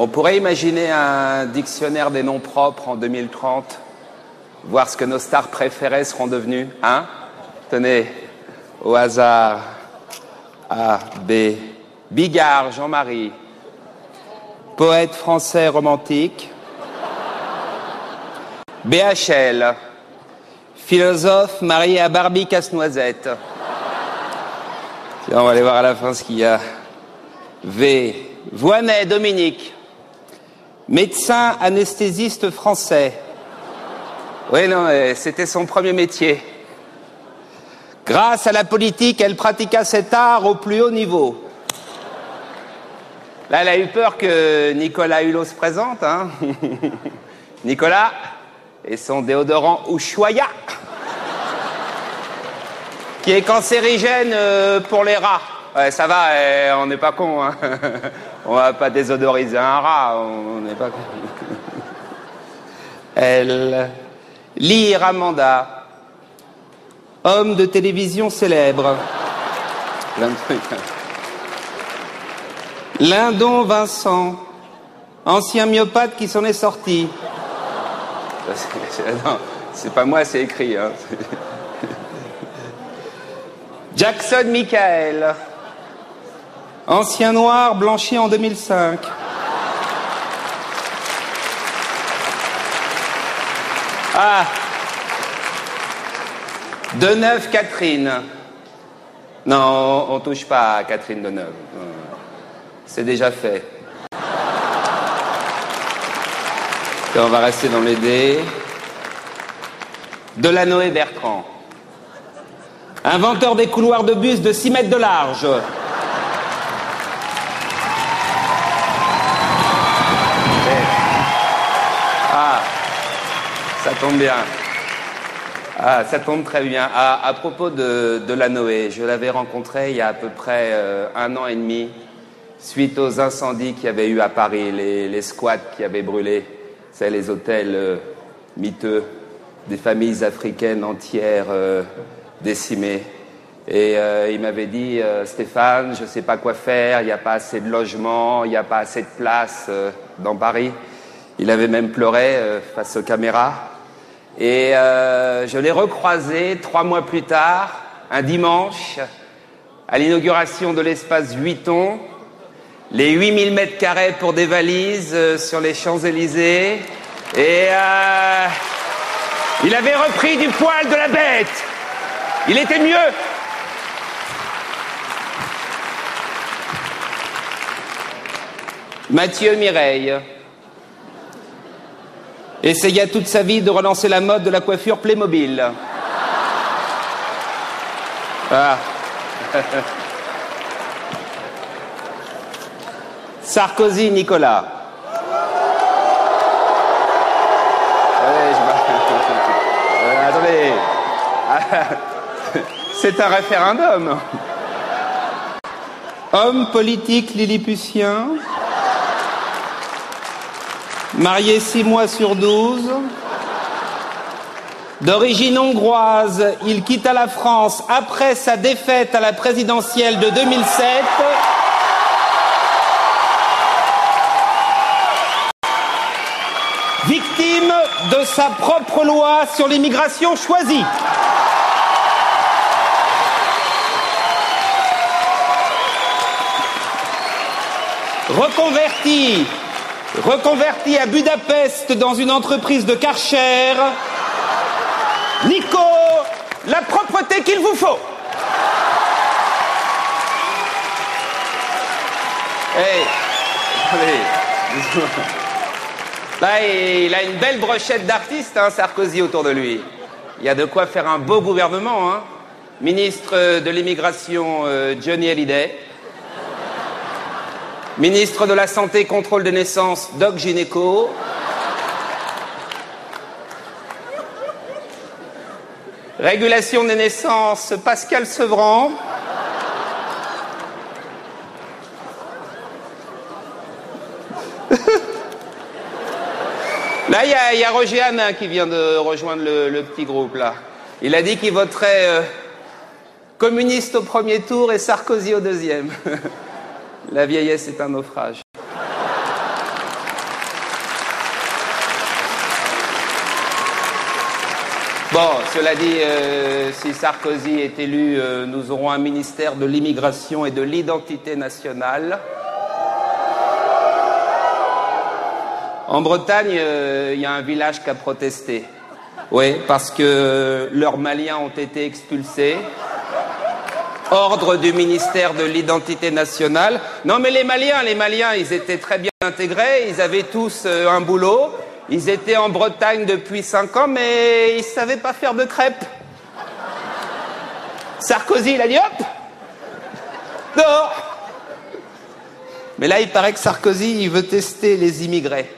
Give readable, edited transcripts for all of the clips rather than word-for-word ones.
On pourrait imaginer un dictionnaire des noms propres en 2030, voir ce que nos stars préférées seront devenues, hein? Tenez, au hasard, A, B, Bigard, Jean-Marie, poète français romantique, BHL, philosophe marié à Barbie Casse-Noisette. Tiens, on va aller voir à la fin ce qu'il y a. V, Voinet, Dominique, médecin anesthésiste français. Oui, non, c'était son premier métier. Grâce à la politique, elle pratiqua cet art au plus haut niveau. Là, elle a eu peur que Nicolas Hulot se présente, hein. Nicolas et son déodorant Ushuaïa, qui est cancérigène pour les rats. Ouais, ça va, on n'est pas con, hein. On va pas désodoriser un rat, on n'est pas con. Elle, Lire Amanda, homme de télévision célèbre. Plein de trucs. Lindon Vincent, ancien myopathe qui s'en est sorti. Non, c'est pas moi, c'est écrit, hein. Jackson Michael, ancien noir blanchi en 2005. Ah, Deneuve Catherine. Non, on touche pas à Catherine Deneuve. C'est déjà fait. Et on va rester dans les dés. Delanoë Bertrand, inventeur des couloirs de bus de 6 mètres de large. Ah, ça tombe bien. Ah, ça tombe très bien. Ah, à propos de Delanoë, je l'avais rencontré il y a à peu près 1 an et demi, suite aux incendies qu'il y avait eu à Paris, les squats qui avaient brûlé, c'est les hôtels miteux, des familles africaines entières décimées. Et il m'avait dit, Stéphane, je ne sais pas quoi faire, il n'y a pas assez de logements, il n'y a pas assez de place dans Paris. Il avait même pleuré face aux caméras. Et je l'ai recroisé 3 mois plus tard, un dimanche, à l'inauguration de l'espace Vuitton, les 8000 mètres carrés pour des valises sur les Champs-Élysées. Et il avait repris du poil de la bête. Il était mieux. Mathieu Mireille essaya toute sa vie de relancer la mode de la coiffure Playmobil. Ah. Sarkozy Nicolas. Attendez. C'est un référendum. Homme politique lilliputien. Marié 6 mois sur 12. D'origine hongroise, il quitta la France après sa défaite à la présidentielle de 2007. Victime de sa propre loi sur l'immigration choisie. Reconverti à Budapest dans une entreprise de Karcher. Nico, la propreté qu'il vous faut. Hey, allez. Là, il a une belle brochette d'artistes, hein, Sarkozy, autour de lui. Il y a de quoi faire un beau gouvernement, hein. Ministre de l'immigration, Johnny Hallyday. Ministre de la Santé, Contrôle des naissances, Doc Gynéco. Régulation des naissances, Pascal Sevran. Là, il y a Roger Hanin qui vient de rejoindre le petit groupe, là. Il a dit qu'il voterait communiste au premier tour et Sarkozy au deuxième. La vieillesse est un naufrage. Bon, cela dit, si Sarkozy est élu, nous aurons un ministère de l'immigration et de l'identité nationale. En Bretagne, il y a un village qui a protesté. Oui, parce que leurs Maliens ont été expulsés. Ordre du ministère de l'identité nationale. Non, mais les Maliens, ils étaient très bien intégrés, ils avaient tous un boulot. Ils étaient en Bretagne depuis 5 ans, mais ils savaient pas faire de crêpes. Sarkozy, il a dit hop, dehors. Mais là, il paraît que Sarkozy, il veut tester les immigrés.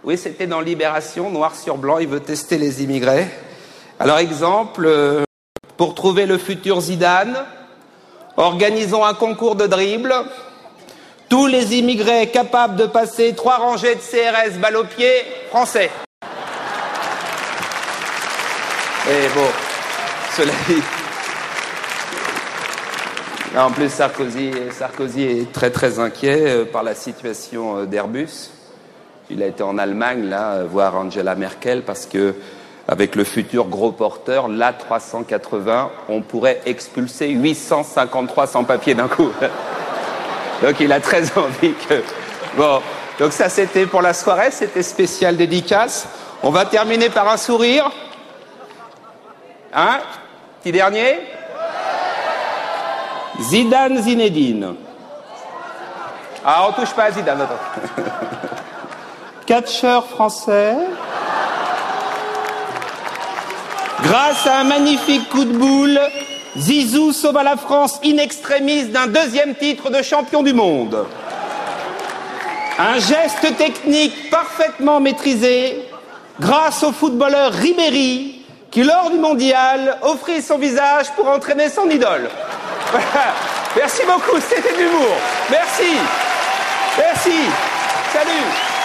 Oui, c'était dans Libération, noir sur blanc, il veut tester les immigrés. Alors, exemple, pour trouver le futur Zidane, organisons un concours de dribble. Tous les immigrés capables de passer 3 rangées de CRS balle au pied, français. Et bon, cela dit... En plus, Sarkozy est très très inquiet par la situation d'Airbus. Il a été en Allemagne, là, voir Angela Merkel, parce que avec le futur gros porteur, l'A380, on pourrait expulser 853 sans-papiers d'un coup. Donc il a très envie que... Bon, donc ça c'était pour la soirée, c'était spécial dédicace. On va terminer par un sourire. Hein? Petit dernier? Zidane Zinedine. Ah, on touche pas à Zidane, attends. Catcheur français. Grâce à un magnifique coup de boule, Zizou sauva la France in extremis d'un 2e titre de champion du monde. Un geste technique parfaitement maîtrisé grâce au footballeur Ribéry qui, lors du mondial, offrit son visage pour entraîner son idole. Voilà. Merci beaucoup, c'était de l'humour. Merci. Merci. Salut.